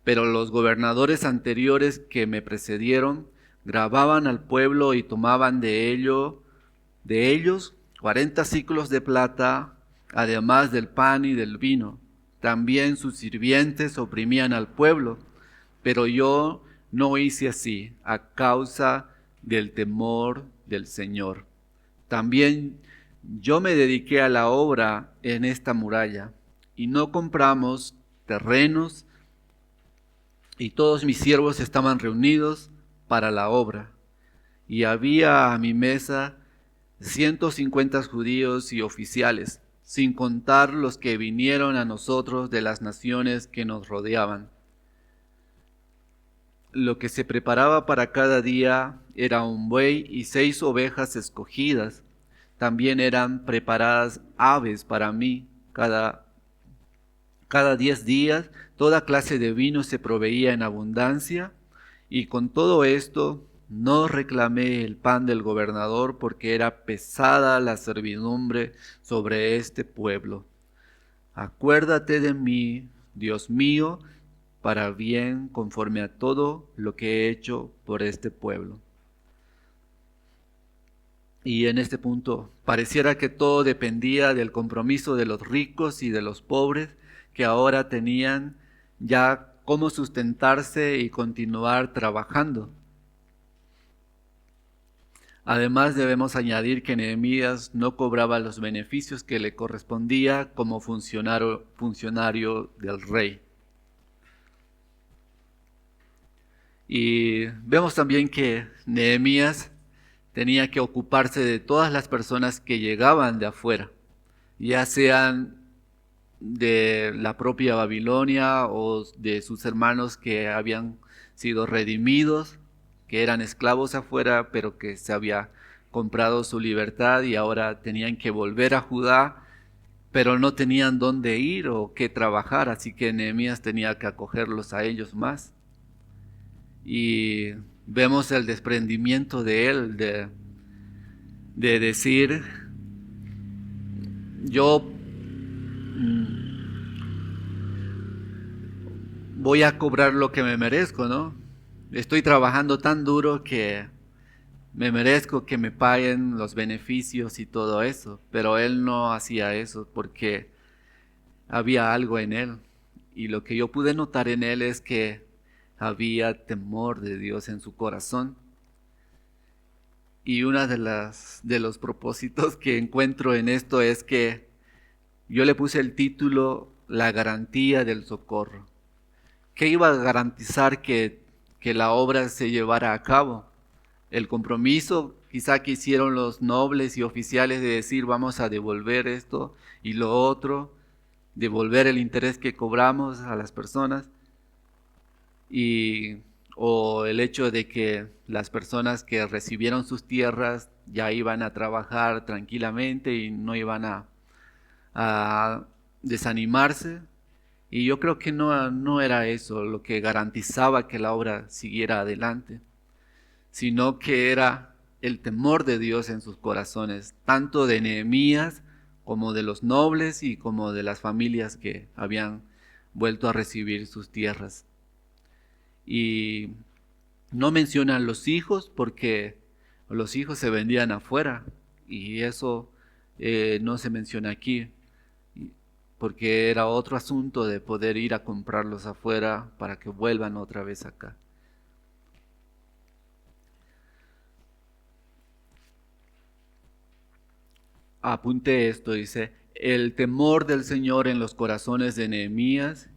Pero los gobernadores anteriores que me precedieron grababan al pueblo y tomaban de ellos 40 siclos de plata, además del pan y del vino. También sus sirvientes oprimían al pueblo, pero yo no hice así a causa del temor del Señor. También yo me dediqué a la obra en esta muralla, y no compramos terrenos, y todos mis siervos estaban reunidos para la obra. Y había a mi mesa 150 judíos y oficiales, sin contar los que vinieron a nosotros de las naciones que nos rodeaban. Lo que se preparaba para cada día era un buey y 6 ovejas escogidas. También eran preparadas aves para mí. Cada 10 días toda clase de vino se proveía en abundancia, Y con todo esto no reclamé el pan del gobernador, porque era pesada la servidumbre sobre este pueblo. Acuérdate de mí, Dios mío, para bien, conforme a todo lo que he hecho por este pueblo. Y en este punto pareciera que todo dependía del compromiso de los ricos y de los pobres, que ahora tenían ya cómo sustentarse y continuar trabajando. Además, debemos añadir que Nehemías no cobraba los beneficios que le correspondía como funcionario del rey. Y vemos también que Nehemías tenía que ocuparse de todas las personas que llegaban de afuera, ya sean de la propia Babilonia o de sus hermanos que habían sido redimidos, que eran esclavos afuera, pero que se había comprado su libertad y ahora tenían que volver a Judá, pero no tenían dónde ir o qué trabajar, así que Nehemías tenía que acogerlos a ellos más. Y vemos el desprendimiento de él, de decir, yo voy a cobrar lo que me merezco, ¿no? Estoy trabajando tan duro que me merezco que me paguen los beneficios y todo eso, pero él no hacía eso porque había algo en él. Y lo que yo pude notar en él es que había temor de Dios en su corazón. Y una de los propósitos que encuentro en esto es que yo le puse el título La garantía del socorro. ¿Qué iba a garantizar que la obra se llevara a cabo? El compromiso quizá que hicieron los nobles y oficiales de decir vamos a devolver esto y lo otro, devolver el interés que cobramos a las personas, o el hecho de que las personas que recibieron sus tierras ya iban a trabajar tranquilamente y no iban a desanimarse. Y yo creo que no era eso lo que garantizaba que la obra siguiera adelante, sino que era el temor de Dios en sus corazones, tanto de Nehemías como de los nobles y como de las familias que habían vuelto a recibir sus tierras. Y no mencionan los hijos porque los hijos se vendían afuera y eso no se menciona aquí, porque era otro asunto de poder ir a comprarlos afuera para que vuelvan otra vez acá. Apunte esto, dice, el temor del Señor en los corazones de Nehemías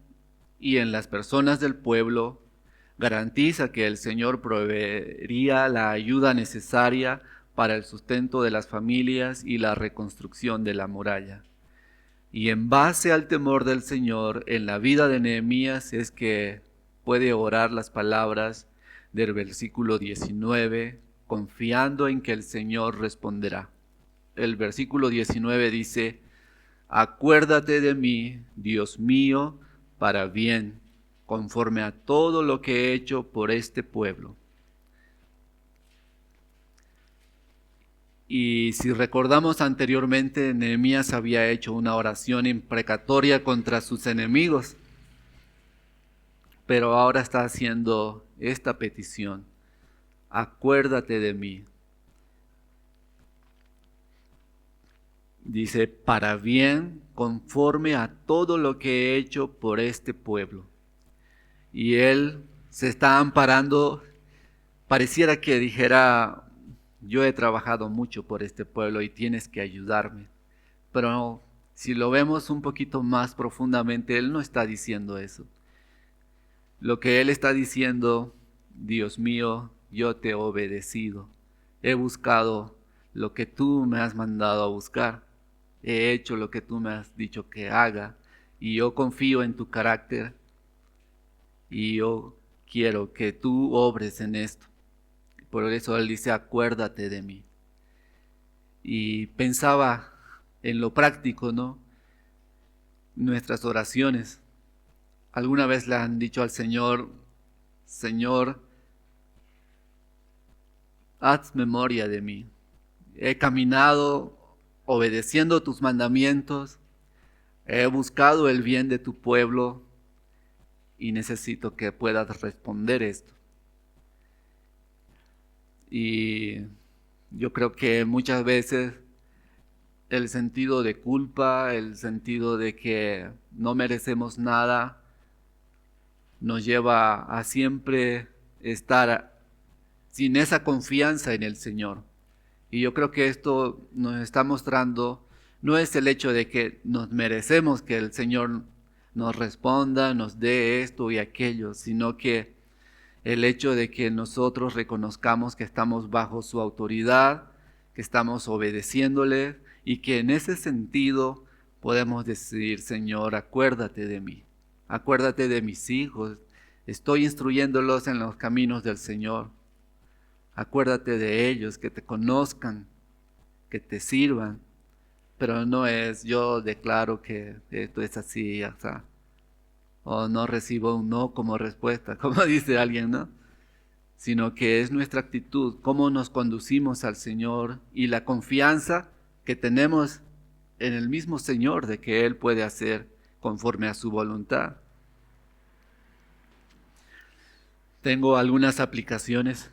y en las personas del pueblo garantiza que el Señor proveería la ayuda necesaria para el sustento de las familias y la reconstrucción de la muralla. Y en base al temor del Señor en la vida de Nehemías es que puede orar las palabras del versículo 19, confiando en que el Señor responderá. El versículo 19 dice, acuérdate de mí, Dios mío, para bien, conforme a todo lo que he hecho por este pueblo. Y si recordamos anteriormente, Nehemías había hecho una oración imprecatoria contra sus enemigos, pero ahora está haciendo esta petición, acuérdate de mí. Dice, para bien, conforme a todo lo que he hecho por este pueblo. Y él se está amparando, pareciera que dijera, yo he trabajado mucho por este pueblo y tienes que ayudarme. Pero si lo vemos un poquito más profundamente, él no está diciendo eso. Lo que él está diciendo, Dios mío, yo te he obedecido. He buscado lo que tú me has mandado a buscar. He hecho lo que tú me has dicho que haga. Y yo confío en tu carácter. Y yo quiero que tú obres en esto. Por eso él dice, acuérdate de mí. Y pensaba en lo práctico, ¿no? Nuestras oraciones. ¿Alguna vez le han dicho al Señor, Señor, haz memoria de mí. He caminado obedeciendo tus mandamientos, he buscado el bien de tu pueblo y necesito que puedas responder esto. Y yo creo que muchas veces el sentido de culpa, el sentido de que no merecemos nada, nos lleva a siempre estar sin esa confianza en el Señor. Y yo creo que esto nos está mostrando, no es el hecho de que nos merecemos que el Señor nos responda, nos dé esto y aquello, sino que el hecho de que nosotros reconozcamos que estamos bajo su autoridad, que estamos obedeciéndole y que en ese sentido podemos decir: Señor, acuérdate de mí, acuérdate de mis hijos, estoy instruyéndolos en los caminos del Señor. Acuérdate de ellos, que te conozcan, que te sirvan, pero no es yo declaro que esto es así, o no recibo un no como respuesta, como dice alguien, ¿no? Sino que es nuestra actitud, cómo nos conducimos al Señor y la confianza que tenemos en el mismo Señor de que Él puede hacer conforme a su voluntad. Tengo algunas aplicaciones.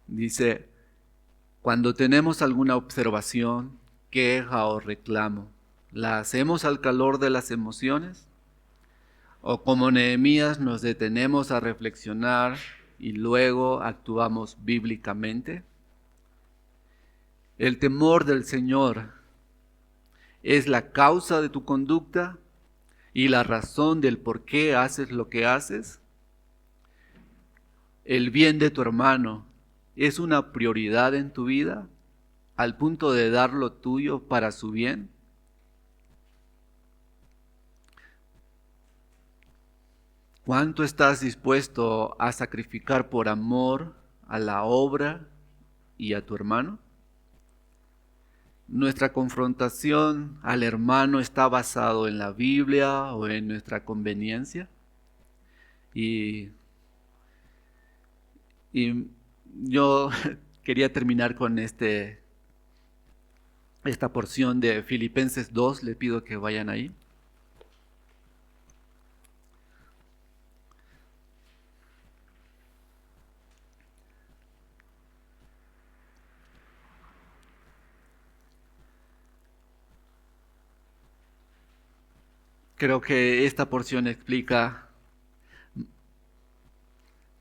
Dice: cuando tenemos alguna observación, queja o reclamo, ¿la hacemos al calor de las emociones? ¿O como Nehemías nos detenemos a reflexionar y luego actuamos bíblicamente? ¿El temor del Señor es la causa de tu conducta y la razón del por qué haces lo que haces? ¿El bien de tu hermano es una prioridad en tu vida al punto de dar lo tuyo para su bien? ¿Cuánto estás dispuesto a sacrificar por amor a la obra y a tu hermano? ¿Nuestra confrontación al hermano está basado en la Biblia o en nuestra conveniencia? Y yo quería terminar con esta porción de Filipenses 2, le pido que vayan ahí. Creo que esta porción explica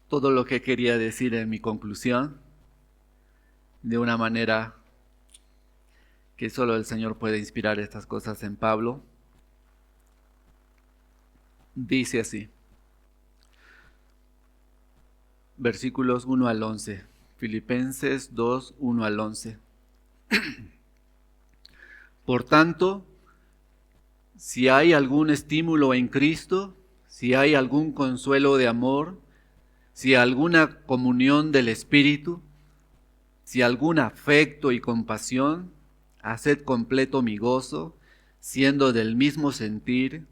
todo lo que quería decir en mi conclusión de una manera que solo el Señor puede inspirar estas cosas en Pablo. Dice así, versículos 1 al 11, Filipenses 2, 1 al 11. Por tanto, si hay algún estímulo en Cristo, si hay algún consuelo de amor, si alguna comunión del Espíritu, si algún afecto y compasión, haced completo mi gozo, siendo del mismo sentir,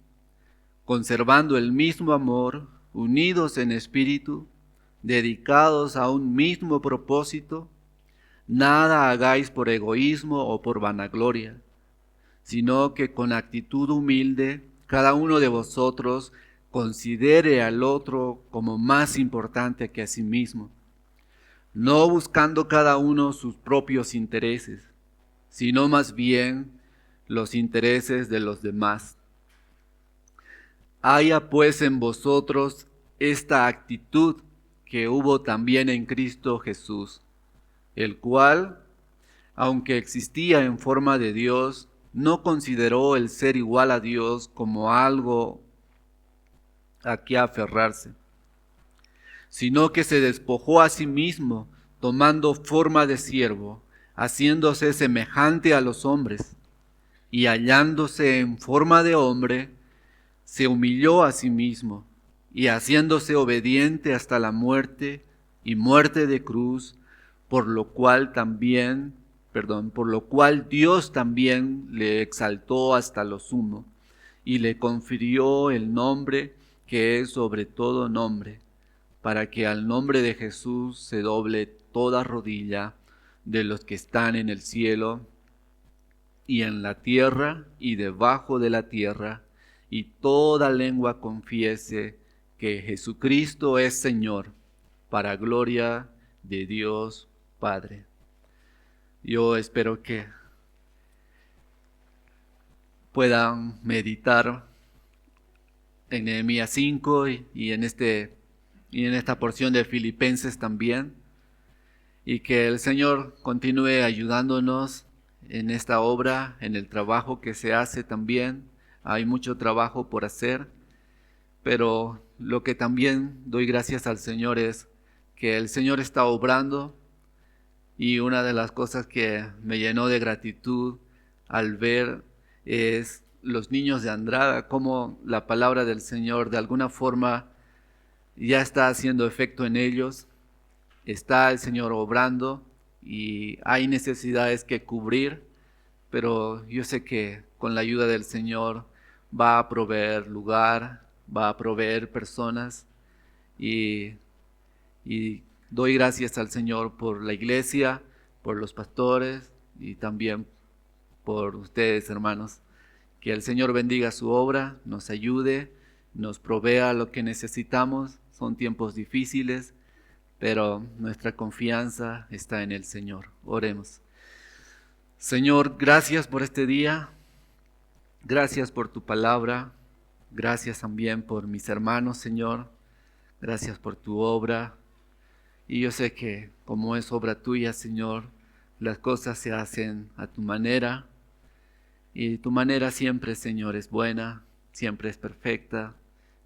conservando el mismo amor, unidos en espíritu, dedicados a un mismo propósito. Nada hagáis por egoísmo o por vanagloria, sino que con actitud humilde cada uno de vosotros considere al otro como más importante que a sí mismo, no buscando cada uno sus propios intereses, sino más bien los intereses de los demás. Haya pues en vosotros esta actitud que hubo también en Cristo Jesús, el cual, aunque existía en forma de Dios, no consideró el ser igual a Dios como algo a que aferrarse, sino que se despojó a sí mismo, tomando forma de siervo, haciéndose semejante a los hombres, y hallándose en forma de hombre, se humilló a sí mismo, y haciéndose obediente hasta la muerte, y muerte de cruz, por lo cual Dios también le exaltó hasta lo sumo, y le confirió el nombre que es sobre todo nombre, para que al nombre de Jesús se doble toda rodilla, de los que están en el cielo y en la tierra y debajo de la tierra, y toda lengua confiese que Jesucristo es Señor, para gloria de Dios Padre. Yo espero que puedan meditar en Nehemías 5 y en esta porción de Filipenses también, y que el Señor continúe ayudándonos en esta obra, en el trabajo que se hace también. Hay mucho trabajo por hacer, pero lo que también doy gracias al Señor es que el Señor está obrando, y una de las cosas que me llenó de gratitud al ver es los niños de Andrada, cómo la palabra del Señor de alguna forma ya está haciendo efecto en ellos. Está el Señor obrando y hay necesidades que cubrir, pero yo sé que con la ayuda del Señor va a proveer lugar, va a proveer personas, y doy gracias al Señor por la iglesia, por los pastores y también por ustedes, hermanos. Que el Señor bendiga su obra, nos ayude, nos provea lo que necesitamos. Son tiempos difíciles, pero nuestra confianza está en el Señor. Oremos. Señor, gracias por este día. Gracias por tu palabra. Gracias también por mis hermanos, Señor. Gracias por tu obra. Y yo sé que como es obra tuya, Señor, las cosas se hacen a tu manera. Y tu manera siempre, Señor, es buena, siempre es perfecta.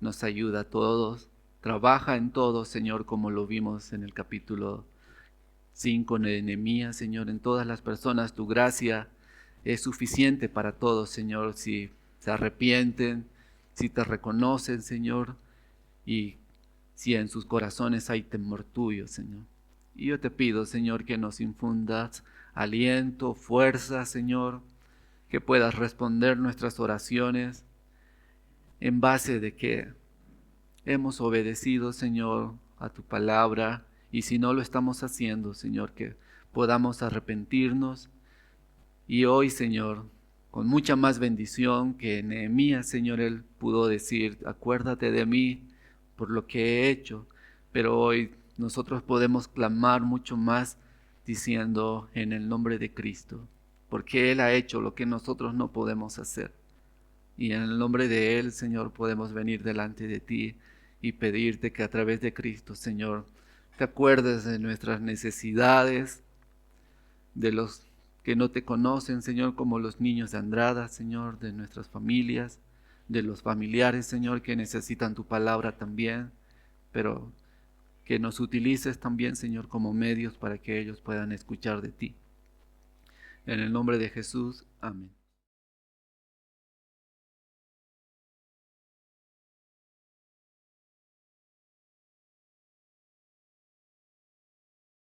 Nos ayuda a todos. Trabaja en todo, Señor, como lo vimos en el capítulo 5 de Nehemías, Señor. En todas las personas tu gracia es suficiente para todos, Señor, si se arrepienten, si te reconocen, Señor, y si en sus corazones hay temor tuyo, Señor. Y yo te pido, Señor, que nos infundas aliento, fuerza, Señor, que puedas responder nuestras oraciones en base de que hemos obedecido, Señor, a tu palabra, y si no lo estamos haciendo, Señor, que podamos arrepentirnos. Y hoy, Señor, con mucha más bendición que Nehemías, Señor, él pudo decir, acuérdate de mí por lo que he hecho, pero hoy nosotros podemos clamar mucho más diciendo en el nombre de Cristo, porque Él ha hecho lo que nosotros no podemos hacer. Y en el nombre de Él, Señor, podemos venir delante de ti y pedirte que a través de Cristo, Señor, te acuerdes de nuestras necesidades, de los que no te conocen, Señor, como los niños de Andrada, Señor, de nuestras familias, de los familiares, Señor, que necesitan tu palabra también, pero que nos utilices también, Señor, como medios para que ellos puedan escuchar de ti. En el nombre de Jesús, amén.